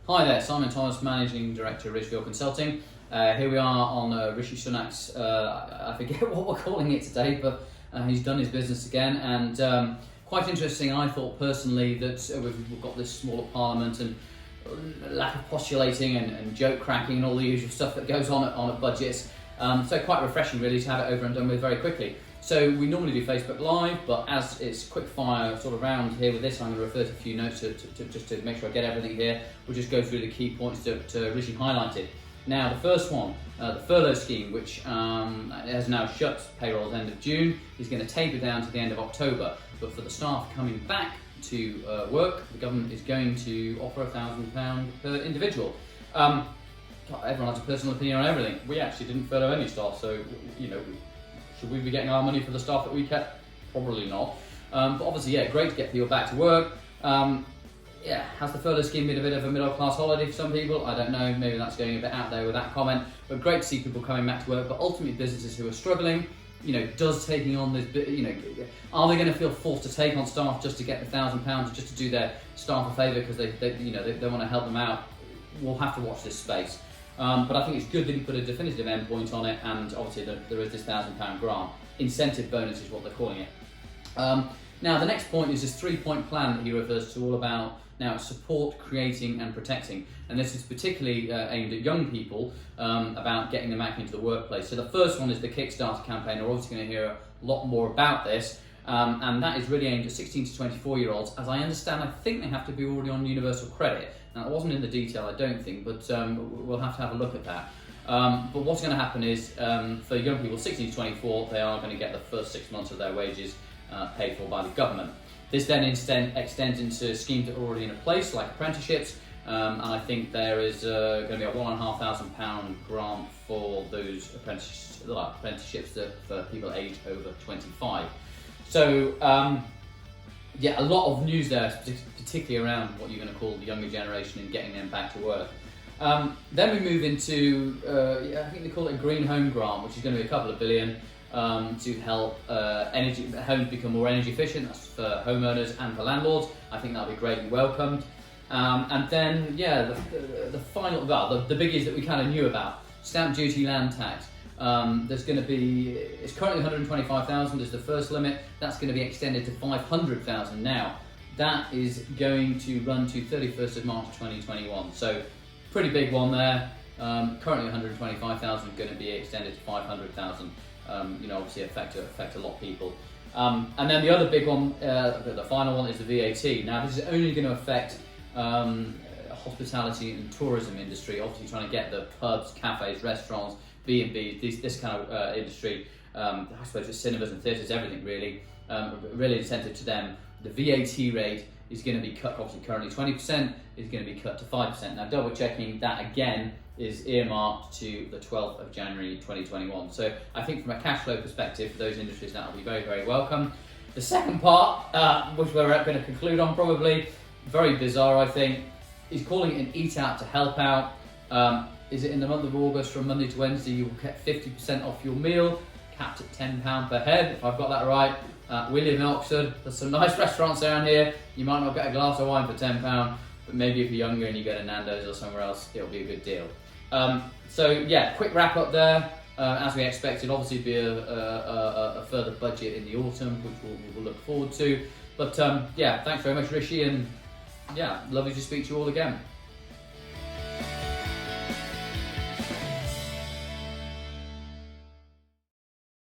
Hi there, Simon Thomas, Managing Director of Ridgefield Consulting. Here we are on Rishi Sunak's, I forget what we're calling it today, but he's done his business again, and quite interesting, I thought personally, that we've got this smaller parliament and lack of postulating and joke cracking and all the usual stuff that goes on at budgets. So quite refreshing really to have it over and done with very quickly. So we normally do Facebook Live, but as it's quick fire sort of round here with this, I'm going to refer to a few notes to just to make sure I get everything here. We'll just go through the key points that Rishi highlighted. Now the first one, the furlough scheme, which has now shut payrolls end of June, is going to taper down to the end of October. But for the staff coming back to work, the government is going to offer £1,000 per individual. Everyone has a personal opinion on everything. We actually didn't furlough any staff, so should we be getting our money for the staff that we kept? Probably not. But obviously, yeah, great to get people back to work. Has the furlough scheme been a bit of a middle-class holiday for some people? I don't know, maybe that's going a bit out there with that comment, but great to see people coming back to work. But ultimately, businesses who are struggling, does taking on this, are they going to feel forced to take on staff just to get the £1,000, just to do their staff a favour because they want to help them out? We'll have to watch this space. But I think it's good that he put a definitive endpoint on it, and obviously there is this £1,000 grant. Incentive bonus is what they're calling it. Now the next point is this 3-point plan that he refers to, all about now support, creating and protecting. And this is particularly aimed at young people, about getting them back into the workplace. So the first one is the Kickstarter campaign. We're obviously going to hear a lot more about this. And that is really aimed at 16 to 24-year-olds. As I understand, I think they have to be already on universal credit. Now, it wasn't in the detail, I don't think, but we'll have to have a look at that. But what's going to happen is, for young people 16 to 24, they are going to get the first 6 months of their wages paid for by the government. This then extends into schemes that are already in place, like apprenticeships, and I think there is going to be a £1,500 grant for those apprenticeships for people aged over 25. So, a lot of news there, particularly around what you're going to call the younger generation and getting them back to work. Then we move into, I think they call it a Green Home Grant, which is going to be a couple of billion to help homes become more energy efficient. That's for homeowners and for landlords. I think that'll be greatly welcomed. And then, the final, the biggies that we kind of knew about, stamp duty, land tax. There's going to be, it's currently 125,000 is the first limit. That's going to be extended to 500,000 now. That is going to run to 31st of March 2021. So pretty big one there. Currently 125,000 going to be extended to 500,000. Obviously affect a lot of people. And then the other big one, the final one, is the VAT. Now this is only going to affect hospitality and tourism industry. Obviously trying to get the pubs, cafes, restaurants, B&Bs, this kind of industry, I suppose it's cinemas and theatres, everything really, really incentive to them. The VAT rate is going to be cut, obviously currently 20%, is going to be cut to 5%. Now double checking, that again is earmarked to the 12th of January 2021. So I think from a cash flow perspective for those industries, that will be very, very welcome. The second part, which we're going to conclude on probably, very bizarre I think, he's calling it an eat out to help out. Is it in the month of August from Monday to Wednesday you will get 50% off your meal, capped at £10 per head, if I've got that right. We live in Oxford, there's some nice restaurants around here. You might not get a glass of wine for £10, but maybe if you're younger and you go to Nando's or somewhere else, it'll be a good deal. Quick wrap up there. As we expected, obviously be a further budget in the autumn, which we'll look forward to. But thanks very much, Rishi, and lovely to speak to you all again.